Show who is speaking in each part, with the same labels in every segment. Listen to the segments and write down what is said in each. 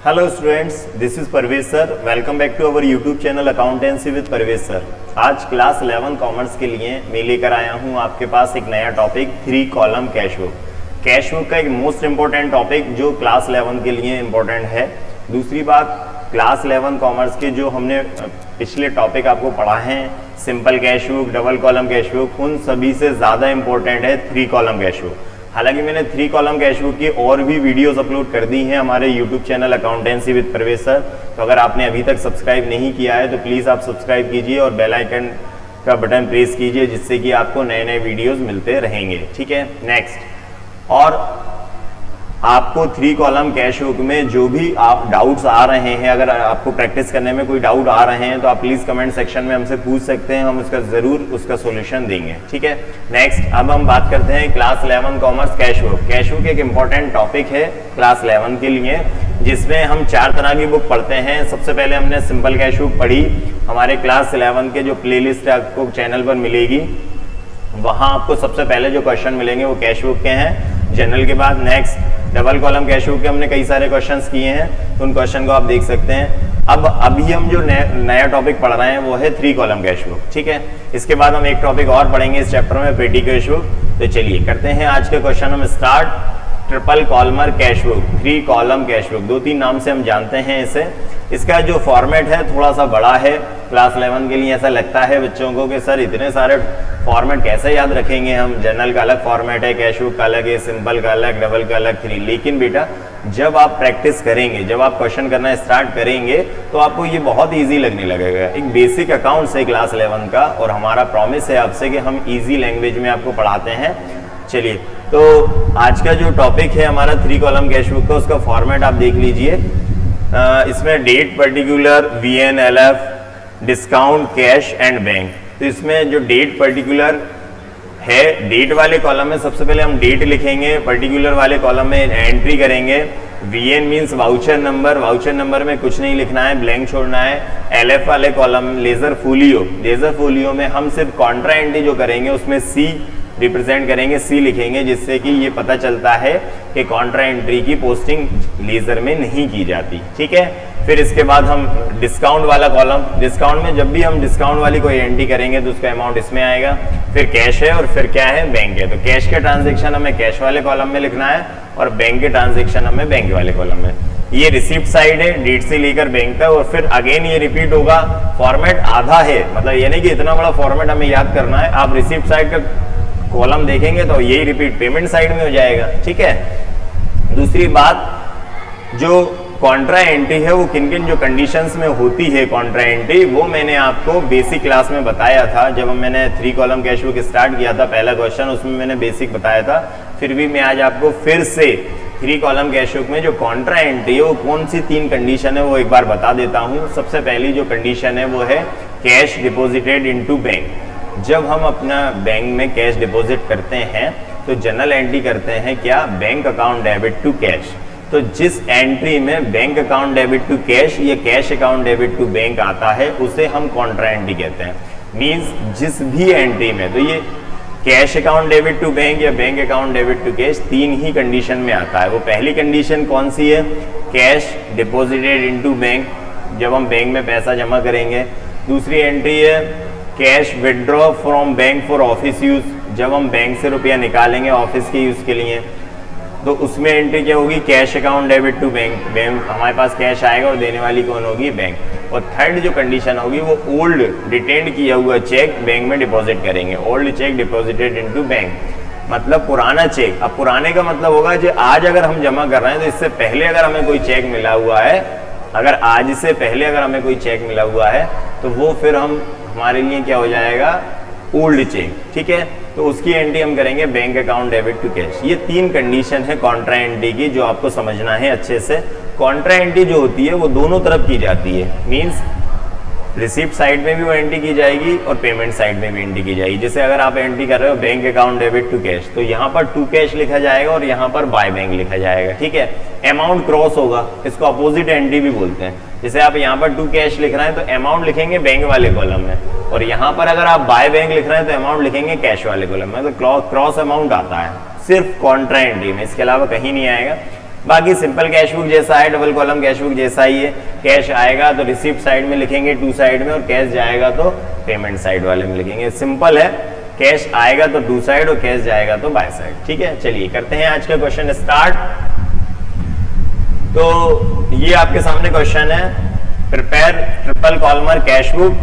Speaker 1: Hello students, this is Parvez sir. Welcome back to our YouTube channel accountancy with Parvez sir. आज class 11 commerce के लिए मैं लेकर आया हूं आपके पास एक नया topic 3 column cash book. Cash book का एक मोस्ट इंपॉर्टेंट टॉपिक जो क्लास 11 के लिए इंपॉर्टेंट है। दूसरी बात, क्लास 11 कॉमर्स के जो हमने पिछले टॉपिक आपको पढ़ा है, simple cash book, double column cash book, उन सभी से ज़्यादा इंपॉर्टेंट है 3 कॉलम कैश बुक। हालांकि मैंने 3 कॉलम कैश बुक की और भी वीडियोस अपलोड कर दी हैं हमारे YouTube channel accountancy with Parvez sir. तो अगर आपने अभी तक सब्सक्राइब नहीं किया है तो प्लीज़ आप सब्सक्राइब कीजिए और बेल आइकन का बटन प्रेस कीजिए, जिससे कि आपको नए नए वीडियोस मिलते रहेंगे। ठीक है, नेक्स्ट, और आपको 3 कॉलम कैश बुक में जो भी आप डाउट्स आ रहे हैं, अगर आपको प्रैक्टिस करने में कोई डाउट आ रहे हैं तो आप प्लीज़ कमेंट सेक्शन में हमसे पूछ सकते हैं, हम उसका ज़रूर उसका सॉल्यूशन देंगे। ठीक है, नेक्स्ट, अब हम बात करते हैं class 11 commerce cash book. Cash book एक इम्पॉर्टेंट टॉपिक है क्लास 11 के लिए, जिसमें हम 4 तरह की बुक पढ़ते हैं। सबसे पहले हमने सिंपल कैश बुक पढ़ी। हमारे क्लास 11 के जो प्लेलिस्ट आपको चैनल पर मिलेगी, वहाँ आपको सबसे पहले जो क्वेश्चन मिलेंगे वो कैश बुक के हैं जनरल के बाद। Next, double column cash book के हमने कई सारे क्वेश्चंस किए हैं, तो उन क्वेश्चन को आप देख सकते हैं। अब अभी हम जो नया टॉपिक पढ़ रहे हैं वो है 3 कॉलम कैश बुक। ठीक है, इसके बाद हम एक टॉपिक और पढ़ेंगे इस चैप्टर में, पेटी कैश बुक। तो चलिए करते हैं आज के क्वेश्चन हम start. Triple columnar cash book, 3 column cash book, 2-3 नाम से हम जानते हैं इसे। इसका जो फॉर्मेट है थोड़ा सा बड़ा है क्लास 11 के लिए। ऐसा लगता है बच्चों को कि सर इतने सारे फॉर्मेट कैसे याद रखेंगे हम, जनरल का अलग फॉर्मेट है, कैश बुक का अलग है, सिंपल का अलग, डबल का अलग, 3। लेकिन बेटा जब आप प्रैक्टिस करेंगे, जब आप क्वेश्चन करना स्टार्ट करेंगे तो आपको ये बहुत ईजी लगने लगेगा। एक बेसिक अकाउंट्स है क्लास 11 का, और हमारा प्रॉमिस है आपसे कि हम ईजी लैंग्वेज में आपको पढ़ाते हैं। चलिए, तो आज का जो टॉपिक है हमारा 3 कॉलम कैश बुक का, उसका फॉर्मेट आप देख लीजिए। इसमें date, particular, VNLF, discount, cash and bank. तो इसमें जो डेट पर्टिकुलर है, डेट वाले कॉलम में सबसे पहले हम डेट लिखेंगे, पर्टिकुलर वाले कॉलम में एंट्री करेंगे। VN means voucher number, voucher number में कुछ नहीं लिखना है, ब्लैंक छोड़ना है। LF वाले column ledger folio, ledger folio में हम सिर्फ कॉन्ट्रा एंट्री जो करेंगे उसमें C रिप्रेजेंट करेंगे, C लिखेंगे, जिससे कि ये पता चलता है कि कॉन्ट्रा एंट्री की पोस्टिंग लेजर में नहीं की जाती। ठीक है, फिर इसके बाद हम डिस्काउंट वाला कॉलम, डिस्काउंट में जब भी हम डिस्काउंट वाली कोई एंट्री करेंगे तो उसका अमाउंट इसमें आएगा। फिर कैश है और फिर क्या है, बैंक है। तो कैश के ट्रांजेक्शन हमें कैश वाले कॉलम में लिखना है और बैंक के ट्रांजेक्शन हमें बैंक वाले कॉलम में। ये रिसिप्ट साइड है, डेट से लेकर बैंक तक, और फिर अगेन ये रिपीट होगा। फॉर्मेट आधा है, मतलब ये नहीं कि इतना बड़ा फॉर्मेट हमें याद करना है। आप रिसिप्ट साइड का कॉलम देखेंगे तो यही रिपीट पेमेंट साइड में हो जाएगा। ठीक है, दूसरी बात, जो कॉन्ट्रा एंट्री है वो किन किन जो कंडीशंस में होती है कॉन्ट्रा एंट्री, वो मैंने आपको बेसिक क्लास में बताया था। जब मैंने 3 कॉलम कैश बुक स्टार्ट किया था, पहला क्वेश्चन उसमें मैंने बेसिक बताया था। फिर भी मैं आज आपको फिर से 3 कॉलम कैश बुक में जो कॉन्ट्रा एंट्री है वो कौन सी 3 कंडीशन है वो एक बार बता देता हूँ। सबसे पहली जो कंडीशन है वो है कैश डिपोजिटेड इनटू बैंक। जब हम अपना बैंक में कैश डिपॉजिट करते हैं तो जनरल एंट्री करते हैं क्या, bank account debit to cash. तो जिस एंट्री में bank account debit to cash या cash account debit to bank आता है उसे हम कॉन्ट्रा एंट्री कहते हैं। मींस जिस भी एंट्री में, तो ये cash account debit to bank या bank account debit to cash 3 ही कंडीशन में आता है। वो पहली कंडीशन कौन सी है, कैश डिपॉजिटेड इनटू बैंक, जब हम बैंक में पैसा जमा करेंगे। दूसरी एंट्री है cash withdraw from bank for office use, जब हम बैंक से रुपया निकालेंगे ऑफिस के यूज के लिए, तो उसमें एंट्री क्या होगी, cash account debit to bank. Bank हमारे पास कैश आएगा और देने वाली कौन होगी, बैंक। और थर्ड जो कंडीशन होगी वो ओल्ड रिटेंड किया हुआ चेक बैंक में डिपॉजिट करेंगे, old check deposited into bank, मतलब पुराना चेक। अब पुराने का मतलब होगा जो आज अगर हम जमा कर रहे हैं तो इससे पहले अगर हमें कोई चेक मिला हुआ है, अगर आज से पहले अगर हमें कोई चेक मिला हुआ है तो वो फिर हमारे लिए क्या हो जाएगा, ओल्ड चेक। ठीक है, तो उसकी एंट्री हम करेंगे bank account debit to cash. ये 3 कंडीशन है कॉन्ट्रा एंट्री की जो आपको समझना है अच्छे से। कॉन्ट्रा एंट्री जो होती है वो दोनों तरफ की जाती है, मींस रिसिप्ट साइड में भी वो एंट्री की जाएगी और पेमेंट साइड में भी एंट्री की जाएगी। जैसे अगर आप एंट्री कर रहे हो bank account debit to cash, तो यहाँ पर टू कैश लिखा जाएगा और यहाँ पर बाय बैंक लिखा जाएगा। ठीक है, अमाउंट क्रॉस होगा, इसको अपोजिट एंट्री भी बोलते हैं। जैसे आप यहाँ पर टू कैश लिख रहे हैं तो अमाउंट लिखेंगे बैंक वाले कॉलम में, और यहाँ पर अगर आप बाय बैंक लिख रहे हैं तो अमाउंट लिखेंगे कैश वाले कॉलम में। तो क्रॉस अमाउंट आता है सिर्फ कॉन्ट्रा एंट्री में, इसके अलावा कहीं नहीं आएगा। बाकी सिंपल कैश बुक जैसा है, डबल कॉलम कैश बुक जैसा ही है। कैश आएगा तो रिसिप्ट साइड में लिखेंगे टू साइड में, और कैश जाएगा तो पेमेंट साइड वाले में लिखेंगे। सिंपल है, कैश आएगा तो टू साइड और कैश जाएगा तो बाय साइड। ठीक है, चलिए करते हैं आज का क्वेश्चन स्टार्ट। तो ये आपके सामने क्वेश्चन है, prepare triple columnar cash book.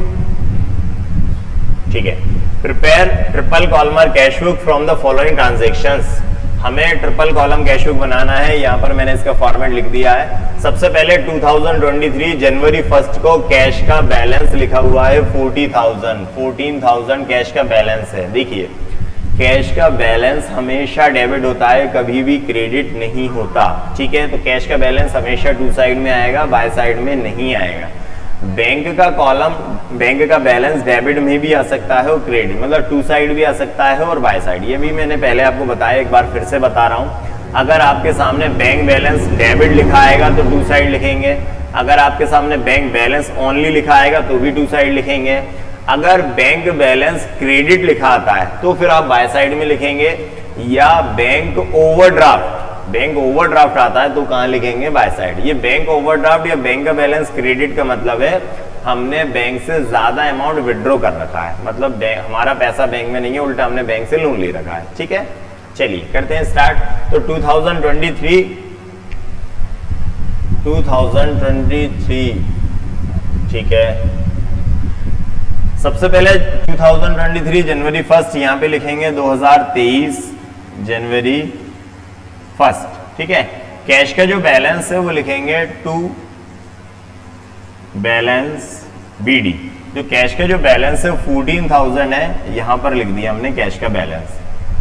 Speaker 1: ठीक है, prepare triple columnar cash book from the following transactions. हमें ट्रिपल कॉलम कैश बुक बनाना है। यहाँ पर मैंने इसका फॉर्मेट लिख दिया है। सबसे पहले 2023 जनवरी 1 को कैश का बैलेंस लिखा हुआ है 14,000 कैश का बैलेंस है। देखिए, कैश का बैलेंस हमेशा डेबिट होता है, कभी भी क्रेडिट नहीं होता। ठीक है, तो कैश का बैलेंस हमेशा टू साइड में आएगा, बाय साइड में नहीं आएगा। बैंक का कॉलम, बैंक का बैलेंस डेबिट में भी आ सकता है और क्रेडिट, मतलब टू साइड भी आ सकता है और बाय साइड। ये भी मैंने पहले आपको बताया, एक बार फिर से बता रहा हूँ। अगर आपके सामने बैंक बैलेंस डेबिट लिखा आएगा तो टू साइड लिखेंगे। अगर आपके सामने बैंक बैलेंस ओनली लिखा आएगा तो भी टू साइड लिखेंगे। अगर बैंक बैलेंस क्रेडिट लिखा आता है तो फिर आप बाय साइड में लिखेंगे, या बैंक ओवरड्राफ्ट आता है तो कहाँ लिखेंगे, बाय साइड। ये बैंक ओवरड्राफ्ट या बैंक का बैलेंस क्रेडिट का मतलब है हमने बैंक से ज्यादा अमाउंट विड्रॉ कर रखा है, मतलब हमारा पैसा बैंक में नहीं है, उल्टा हमने बैंक से लोन ले रखा है। ठीक है, चलिए करते हैं स्टार्ट। तो 2023 ठीक है, सबसे पहले 2023 जनवरी 1 यहाँ पे लिखेंगे 2023 जनवरी 1। ठीक है, कैश का जो बैलेंस है वो लिखेंगे टू बैलेंस BD। जो कैश का जो बैलेंस है 14,000 है, यहां पर लिख दिया हमने कैश का बैलेंस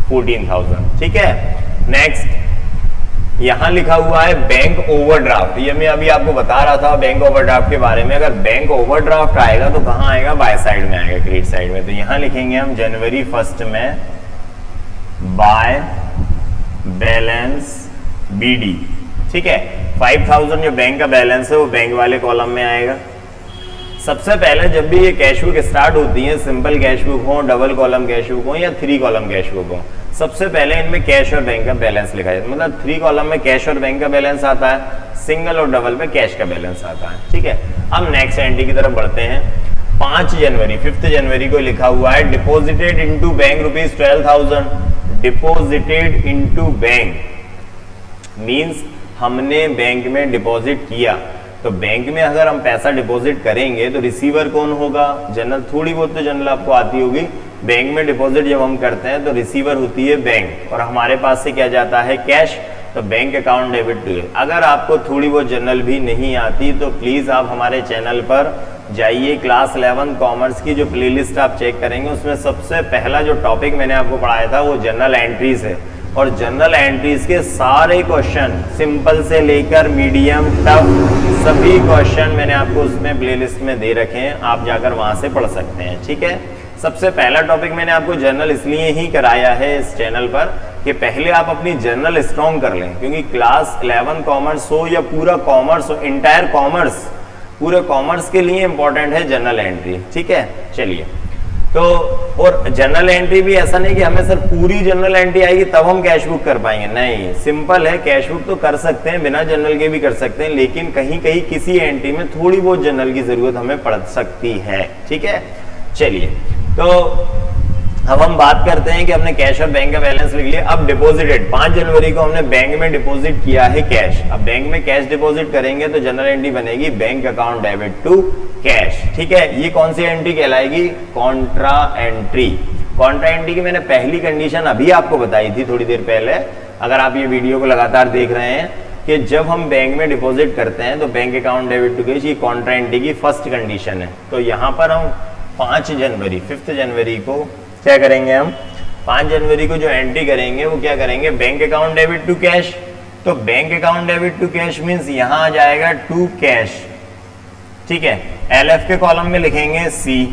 Speaker 1: 14,000। ठीक है, नेक्स्ट यहां लिखा हुआ है बैंक ओवरड्राफ्ट। ये मैं अभी आपको बता रहा था बैंक ओवरड्राफ्ट के बारे में। अगर बैंक ओवरड्राफ्ट आएगा तो कहां आएगा, बाय साइड में आएगा, क्रेडिट साइड में। तो यहां लिखेंगे हम जनवरी 1 में बाय बैलेंस BD। ठीक है, 5,000 जो बैंक का बैलेंस है वो बैंक वाले कॉलम में आएगा। सबसे पहले जब भी ये कैश बुक स्टार्ट होती है, सिंपल कैश बुक हो, डबल कॉलम कैश बुक हो या 3 कॉलम कैश बुक हो, सबसे पहले इनमें कैश और बैंक का बैलेंस लिखा जाता है। मतलब 3 कॉलम में कैश और बैंक का बैलेंस आता है, सिंगल और डबल में कैश का बैलेंस आता है। ठीक है, अब नेक्स्ट एंट्री की तरफ बढ़ते हैं। 5 जनवरी को लिखा हुआ है deposited into bank ₹12,000। Deposited into bank means हमने बैंक में डिपॉजिट किया। तो बैंक में अगर हम पैसा डिपॉजिट करेंगे तो रिसीवर कौन होगा, जनरल। थोड़ी बहुत तो जनरल आपको आती होगी। बैंक में डिपॉजिट जब हम करते हैं तो रिसीवर होती है बैंक, और हमारे पास से क्या जाता है, कैश। तो बैंक अकाउंट डेबिट टू। अगर आपको थोड़ी बहुत जनरल भी नहीं आती तो प्लीज आप हमारे चैनल पर जाइए, क्लास 11 कॉमर्स की जो प्लेलिस्ट आप चेक करेंगे उसमें सबसे पहला जो टॉपिक मैंने आपको पढ़ाया था वो जनरल एंट्रीज है। और जनरल एंट्रीज के सारे क्वेश्चन, सिंपल से लेकर मीडियम टफ, सभी क्वेश्चन मैंने आपको उसमें प्लेलिस्ट में दे रखे हैं, आप जाकर वहां से पढ़ सकते हैं। ठीक है, सबसे पहला टॉपिक मैंने आपको जनरल इसलिए ही कराया है इस चैनल पर कि पहले आप अपनी जनरल स्ट्रॉन्ग कर लें, क्योंकि क्लास 11 कॉमर्स हो या पूरा कॉमर्स हो, इंटायर कॉमर्स, पूरे कॉमर्स के लिए इंपॉर्टेंट है जनरल एंट्री। ठीक है, चलिए। तो और जनरल एंट्री भी ऐसा नहीं कि हमें सर पूरी जनरल एंट्री आएगी तब हम कैश बुक कर पाएंगे, नहीं। सिंपल है, कैश बुक तो कर सकते हैं, बिना जनरल के भी कर सकते हैं, लेकिन कहीं कहीं किसी एंट्री में थोड़ी बहुत जनरल की जरूरत हमें पड़ सकती है। ठीक है, चलिए। तो अब हम बात करते हैं कि हमने कैश और बैंक का बैलेंस लिख लिया। अब डिपॉजिटेड 5 जनवरी को हमने बैंक में डिपॉजिट किया है कैश। अब बैंक में कैश डिपॉजिट करेंगे तो जनरल एंट्री बनेगी bank account debit to cash. ठीक है, ये कौन सी एंट्री कहलाएगी, कॉन्ट्रा एंट्री। कॉन्ट्रा एंट्री की मैंने पहली कंडीशन अभी आपको बताई थी थोड़ी देर पहले, अगर आप ये वीडियो को लगातार देख रहे हैं, कि जब हम बैंक में डिपॉजिट करते हैं तो bank account debit to cash, ये कॉन्ट्रा एंट्री की फर्स्ट कंडीशन है। तो यहाँ पर हम 5 जनवरी को क्या करेंगे, हम 5 जनवरी को जो एंट्री करेंगे वो क्या करेंगे, bank account debit to cash. तो bank account debit to cash means यहां आ जाएगा टू कैश। ठीक है, LF के कॉलम में लिखेंगे C,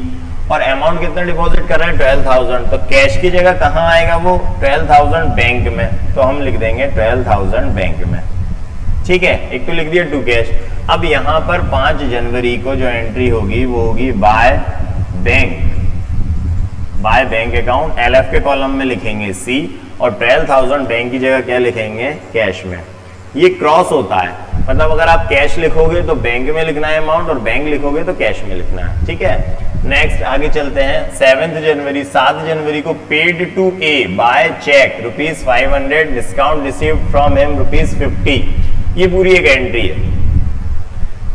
Speaker 1: और अमाउंट कितना डिपॉजिट कर रहे हैं 12,000। तो कैश की जगह कहां आएगा वो 12,000 बैंक में, तो हम लिख देंगे 12,000 बैंक में। ठीक है, एक तो लिख दिया टू कैश। अब यहां पर 5 जनवरी को जो एंट्री होगी वो होगी बाय बैंक अकाउंट। LF के कॉलम में लिखेंगे C, और 12,000 बैंक की जगह क्या लिखेंगे, कैश में। ये क्रॉस होता है, मतलब अगर आप कैश लिखोगे तो बैंक में लिखना है अमाउंट, और बैंक लिखोगे तो कैश में लिखना है, ठीक है। नेक्स्ट आगे चलते हैं। 7 जनवरी 7 जनवरी को paid to A by cheque ₹500, discount received from him ₹50। ये पूरी एक एंट्री है।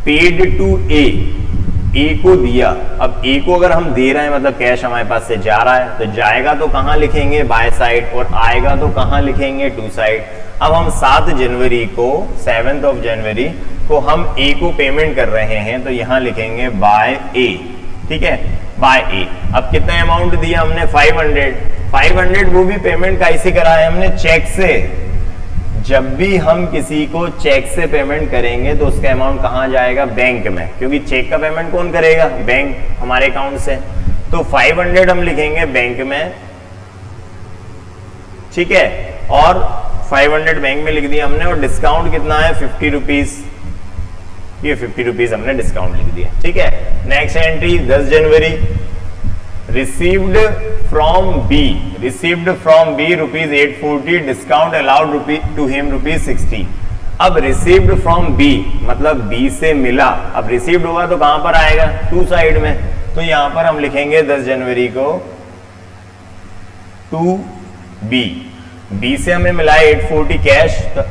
Speaker 1: पेड टू ए को दिया। अब ए को अगर हम दे रहे हैं मतलब कैश हमारे पास से जा रहा है, तो जाएगा तो कहां लिखेंगे, बाय साइड, और आएगा तो कहां लिखेंगे, टू साइड। अब हम 7 जनवरी को 7th of जनवरी को हम ए को पेमेंट कर रहे हैं, तो यहां लिखेंगे बाय ए, ठीक है, बाय ए। अब कितना अमाउंट दिया हमने, 500 वो भी पेमेंट कैसे करा है हमने, चेक से। जब भी हम किसी को चेक से पेमेंट करेंगे तो उसका अमाउंट कहां जाएगा, बैंक में, क्योंकि चेक का पेमेंट कौन करेगा, बैंक, हमारे अकाउंट से। तो 500 हम लिखेंगे बैंक में, ठीक है, और 500 बैंक में लिख दिया हमने, और डिस्काउंट कितना है, ₹50। ये ₹50 हमने डिस्काउंट लिख दिया, ठीक है। नेक्स्ट एंट्री 10 जनवरी, received from B ₹840, discount allowed to him ₹60। अब रिसीव्ड फ्रॉम बी मतलब बी से मिला। अब रिसीव्ड होगा तो कहां पर आएगा, टू साइड में, तो यहां पर हम लिखेंगे 10 जनवरी को टू बी। बी से हमें मिला है 840 कैश, तो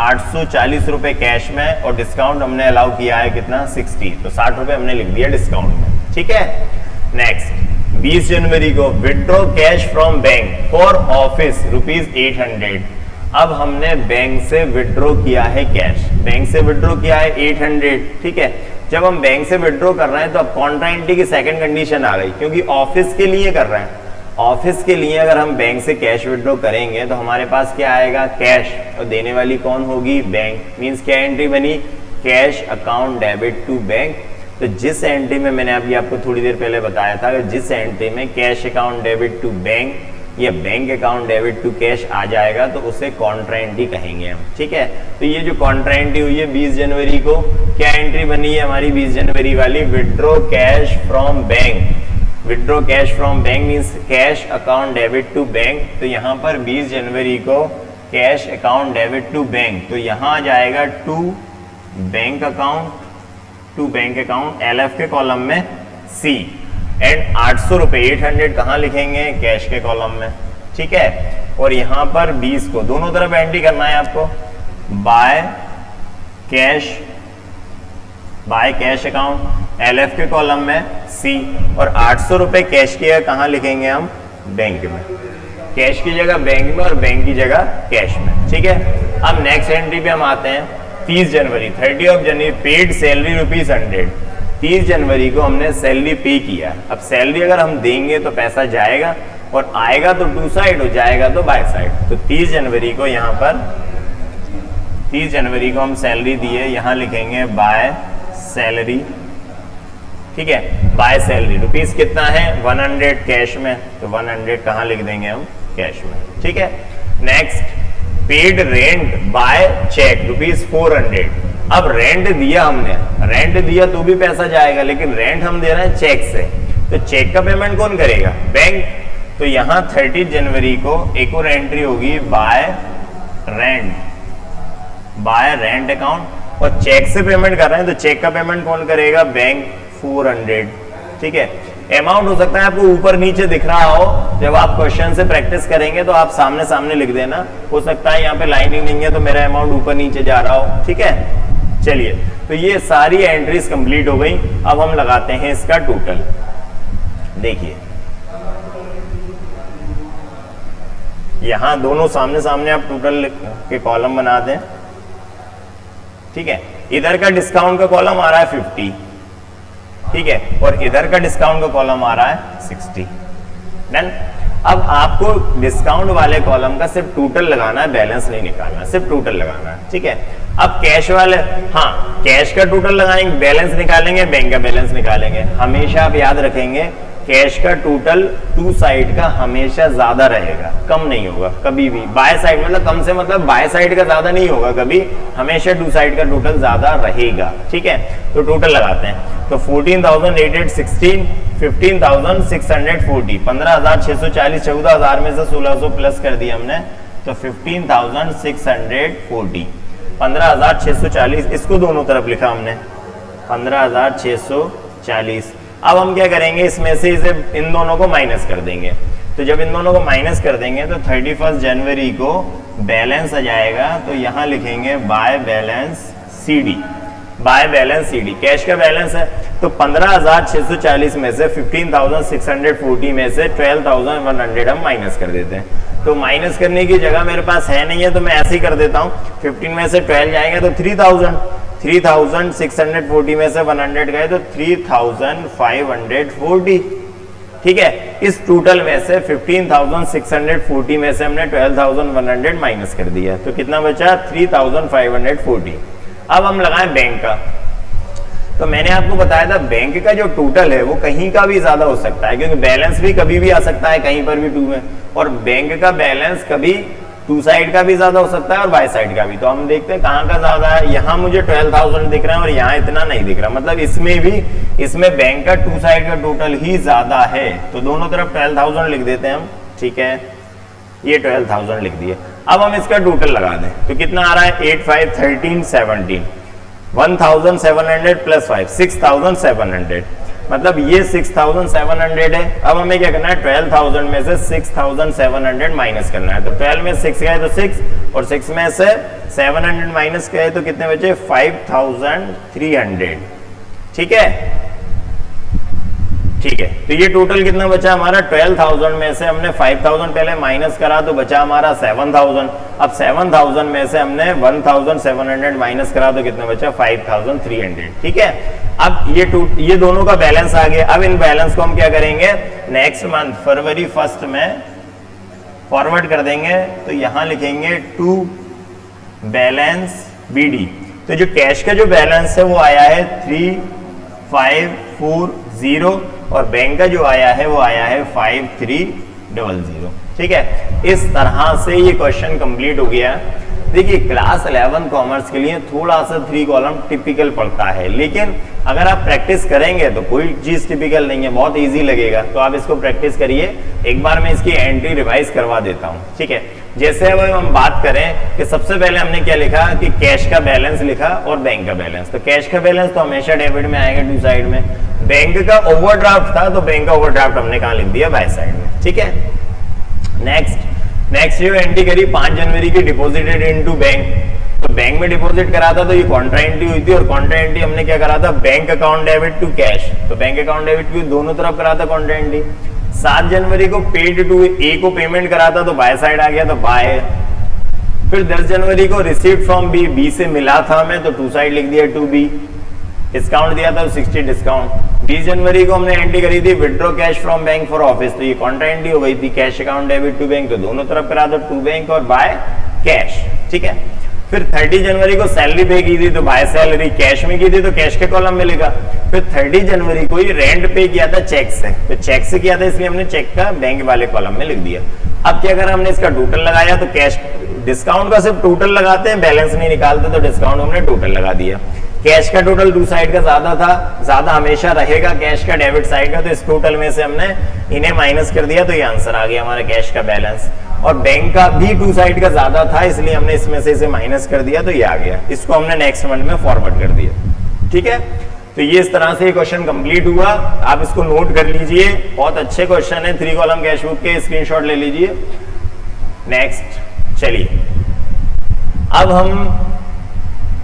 Speaker 1: 840 रुपए कैश में, और डिस्काउंट हमने अलाउ किया है कितना, 60, तो 60 रुपए हमने लिख दिया डिस्काउंट में, ठीक है। नेक्स्ट 20 जनवरी को withdraw cash from bank for office ₹800। अब हमने बैंक से विड्रॉ किया है कैश, बैंक से विड्रॉ किया है 800, ठीक है। जब हम बैंक से विड्रॉ कर रहे हैं तो अब कॉन्ट्रा एंट्री की सेकंड कंडीशन आ गई, क्योंकि ऑफिस के लिए कर रहे हैं। ऑफिस के लिए अगर हम बैंक से कैश विड्रॉ करेंगे तो हमारे पास क्या आएगा, कैश, और देने वाली कौन होगी, बैंक। मींस क्या एंट्री बनी, cash account debit to bank. तो जिस एंट्री में मैंने अभी आपको थोड़ी देर पहले बताया था, जिस एंट्री में cash account debit to bank या bank account debit to cash आ जाएगा तो उसे कॉन्ट्रा एंट्री कहेंगे हम, ठीक है। तो ये जो कॉन्ट्रा एंट्री हुई है 20 जनवरी को, क्या एंट्री बनी है हमारी 20 जनवरी वाली, withdraw cash from bank. Withdraw cash from bank means cash account debit to bank. तो यहाँ पर 20 जनवरी को cash account debit to bank, तो यहाँ जाएगा टू बैंक अकाउंट, LF के कॉलम में C, एंड 800 रुपए 800 कहाँ लिखेंगे, कैश के कॉलम में, ठीक है। और यहाँ पर 20 को दोनों तरफ एंट्री करना है आपको, बाय कैश अकाउंट LF के कॉलम में C, और 800 रुपए कैश की कहाँ लिखेंगे हम, बैंक में, कैश की जगह बैंक में और बैंक की जगह कैश में, ठीक है। अब नेक्स्ट एंट्री पे हम आते हैं 30 जनवरी 30 जनवरी पेड सैलरी ₹100। 30 जनवरी को हमने सैलरी पे किया। अब सैलरी अगर हम देंगे तो पैसा जाएगा, और आएगा तो टू साइड, हो जाएगा तो बाय साइड। तो 30 जनवरी को यहाँ पर 30 जनवरी को हम सैलरी दिए, यहाँ लिखेंगे बाय सैलरी, ठीक है, बाय सैलरी। रुपीस कितना है, 100 कैश में, तो 100 कहाँ लिख देंगे हम, कैश में, ठीक है। Next paid rent by cheque ₹400। अब रेंट दिया हमने, रेंट दिया तो भी पैसा जाएगा, लेकिन रेंट हम दे रहे हैं चेक से, तो चेक का पेमेंट कौन करेगा, बैंक। तो यहाँ 30 जनवरी को एक और एंट्री होगी बाय रेंट अकाउंट, और चेक से पेमेंट कर रहे हैं तो चेक का पेमेंट कौन करेगा, बैंक, 400, ठीक है। अमाउंट हो सकता है आपको ऊपर नीचे दिख रहा हो, जब आप क्वेश्चन से प्रैक्टिस करेंगे तो आप सामने सामने लिख देना, हो सकता है यहाँ पे लाइनिंग नहीं है तो मेरा अमाउंट ऊपर नीचे जा रहा हो, ठीक है। चलिए, तो ये सारी एंट्रीज कंप्लीट हो गई। अब हम लगाते हैं इसका टोटल। देखिए यहां दोनों सामने सामने आप टोटल के कॉलम बना दें, ठीक है। इधर का डिस्काउंट का कॉलम आ रहा है 50, ठीक है, और इधर का डिस्काउंट का कॉलम आ रहा है 60। डन। अब आपको डिस्काउंट वाले कॉलम का सिर्फ टोटल लगाना है, बैलेंस नहीं निकालना, सिर्फ टोटल लगाना है, ठीक है। अब कैश वाले, हाँ, कैश का टोटल लगाएंगे, बैलेंस निकालेंगे, बैंक का बैलेंस निकालेंगे। हमेशा आप याद रखेंगे कैश का टोटल टू साइड का हमेशा ज्यादा रहेगा, कम नहीं होगा कभी भी। बाय साइड मतलब कम से मतलब बाय साइड का ज्यादा नहीं होगा कभी, हमेशा टू साइड का टोटल ज्यादा रहेगा, ठीक है। तो टोटल लगाते हैं, तो 14,816, 15,640, 15,640, 14,000 में से 1,600 प्लस कर दिया हमने, तो 15,640। 15,640, इसको दोनों तरफ लिखा हमने 15,640। अब हम क्या करेंगे, इसमें से इसे इन दोनों को माइनस कर देंगे। तो जब इन दोनों को माइनस कर देंगे तो 31 जनवरी को बैलेंस आ जाएगा, तो यहाँ लिखेंगे by balance CD, by balance CD। Cash का बैलेंस है तो 15,640 में से 15,640 में से 12,100 हम माइनस कर देते हैं। तो माइनस करने की जगह मेरे पास है नहीं है तो मैं ऐसे ही कर देता हूँ, 15 में से 12 जाएगा तो 3,640 में से 100 गए तो 3,540। ठीक है, इस टोटल में से 15,640 में से हमने 12,100 माइनस कर दिया, तो कितना बचा 3,540। अब हम लगाएं बैंक का। तो मैंने आपको बताया था बैंक का जो टोटल है वो कहीं का भी ज्यादा हो सकता है, क्योंकि बैलेंस भी कभी भी आ सकता है कहीं पर भी 2 में, और बैंक का बैलेंस कभी 2 साइड का भी ज्यादा हो सकता है और बाय साइड का भी। तो हम देखते हैं कहाँ का ज्यादा है। यहाँ मुझे 12,000 दिख रहा है और यहाँ इतना नहीं दिख रहा, मतलब इसमें भी, इसमें बैंक का 2 साइड का टोटल ही ज्यादा है, तो दोनों तरफ 12,000 लिख देते हैं हम। ठीक है, ये 12,000 लिख दिए। अब हम इसका टोटल लगा दें तो कितना आ रहा है 8, 5, 13, 17, 1,700 प्लस 5, 6,700, मतलब ये 6,700 है। अब हमें क्या करना है, 12,000 में से 6,700 माइनस करना है। तो 12 में 6 गए तो 6, और 6 में से 700 माइनस गए तो कितने बचे 5,300। ठीक है, ठीक है, तो ये टोटल कितना बचा हमारा 12,000 में से हमने 5,000 पहले माइनस करा तो बचा हमारा 7,000। अब 7,000 में से हमने 1,700 माइनस करा तो कितना बचा 5,300। ठीक है, अब ये दोनों का बैलेंस आ गया। अब इन बैलेंस को हम क्या करेंगे, नेक्स्ट मंथ फरवरी 1 में फॉरवर्ड कर देंगे। तो यहां लिखेंगे टू बैलेंस BD। तो जो कैश का जो बैलेंस है वो आया है 3,540, और बैंक का जो आया है वो आया है 5,300। ठीक है, इस तरह से ये क्वेश्चन कंप्लीट हो गया। देखिए क्लास 11 कॉमर्स के लिए थोड़ा सा 3 कॉलम टिपिकल पड़ता है, लेकिन अगर आप प्रैक्टिस करेंगे तो कोई चीज टिपिकल नहीं है, बहुत इजी लगेगा। तो आप इसको प्रैक्टिस करिए। एक बार मैं इसकी एंट्री रिवाइज करवा देता हूँ। ठीक है, जैसे अब हम बात करें कि सबसे पहले हमने क्या लिखा कि कैश का बैलेंस लिखा और बैंक का बैलेंस। तो कैश का बैलेंस तो हमेशा डेबिट में आएगा 2 साइड में। बैंक का ओवरड्राफ्ट था तो बैंक का ओवरड्राफ्ट हमने कहाँ लिख दिया, बाय साइड में। ठीक है, नेक्स्ट जो एंट्री करी 5 जनवरी की डिपॉजिटेड इनटू बैंक। तो बैंक में डिपॉजिट करा था तो ये कॉन्ट्रा एंट्री हुई थी, और कॉन्ट्रा एंट्री हमने क्या करा था, bank account debit to cash. तो बैंक अकाउंट डेबिट भी दोनों तरफ करा था कॉन्ट्रा एंट्री। 7 जनवरी को पेड टू ए को पेमेंट करा था तो बाय साइड आ गया, तो बाय। फिर 10 जनवरी को रिसीव्ड फ्रॉम बी से मिला था हमें तो 2 साइड लिख दिया टू बी। डिस्काउंट दिया था 60 डिस्काउंट। 20 जनवरी को हमने एंट्री करी थी withdraw cash from bank for office, तो ये कॉन्ट्रा एंट्री हो गई थी cash account debit to bank, तो दोनों तरफ करा दो टू बैंक और बाय कैश। ठीक है, फिर 30 जनवरी को सैलरी पे की थी तो बाय सैलरी, कैश में की थी तो कैश के कॉलम में लिखा। फिर 30 जनवरी को ये रेंट पे किया था चेक से, तो चेक से किया था इसलिए हमने चेक का बैंक वाले कॉलम में लिख दिया। अब क्या करा, हमने इसका टोटल लगाया तो कैश, डिस्काउंट का सिर्फ टोटल लगाते हैं, बैलेंस नहीं निकालते, तो डिस्काउंट हमने टोटल लगा दिया। कैश का टोटल 2 साइड का ज्यादा था, ज्यादा हमेशा रहेगा कैश का डेबिट साइड का, तो इस टोटल में से हमने इन्हें माइनस कर दिया, तो ये आंसर आ गया हमारा कैश का बैलेंस। और बैंक का भी 2 साइड का ज्यादा था इसलिए हमने इसमें से इसे माइनस कर दिया, तो ये आ गया। इसको हमने नेक्स्ट मंथ में फॉरवर्ड कर दिया। ठीक है, तो ये इस तरह से ये क्वेश्चन कंप्लीट हुआ। आप इसको नोट कर लीजिए, बहुत अच्छे क्वेश्चन है। 3 कॉलम कैश बुक के स्क्रीनशॉट ले लीजिए। नेक्स्ट चलिए, अब हम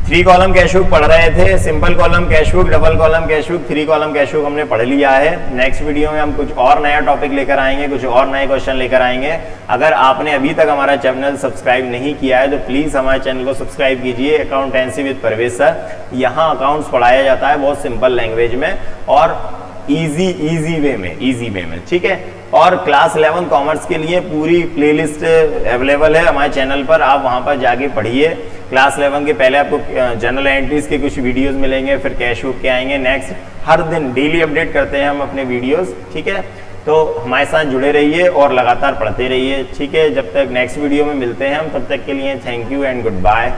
Speaker 1: 3 कॉलम कैश बुक पढ़ रहे थे, simple column cash book, double column cash book, 3 column cash book हमने पढ़ लिया है। नेक्स्ट वीडियो में हम कुछ और नया टॉपिक लेकर आएंगे, कुछ और नए क्वेश्चन लेकर आएंगे। अगर आपने अभी तक हमारा चैनल सब्सक्राइब नहीं किया है तो प्लीज हमारे चैनल को सब्सक्राइब कीजिए, अकाउंटेंसी विद परवेज सर। यहाँ अकाउंट्स पढ़ाया जाता है बहुत सिंपल लैंग्वेज में और इजी वे में। ठीक है, और क्लास 11 कॉमर्स के लिए पूरी प्लेलिस्ट अवेलेबल है हमारे चैनल पर, आप वहां पर जाके पढ़िए। क्लास 11 के पहले आपको जनरल एंट्रीज के कुछ वीडियोस मिलेंगे, फिर कैश बुक के आएंगे। नेक्स्ट हर दिन डेली अपडेट करते हैं हम अपने वीडियोस। ठीक है, तो हमारे साथ जुड़े रहिए और लगातार पढ़ते रहिए। ठीक है, जब तक नेक्स्ट वीडियो में मिलते हैं हम, तब तक के लिए thank you and good bye.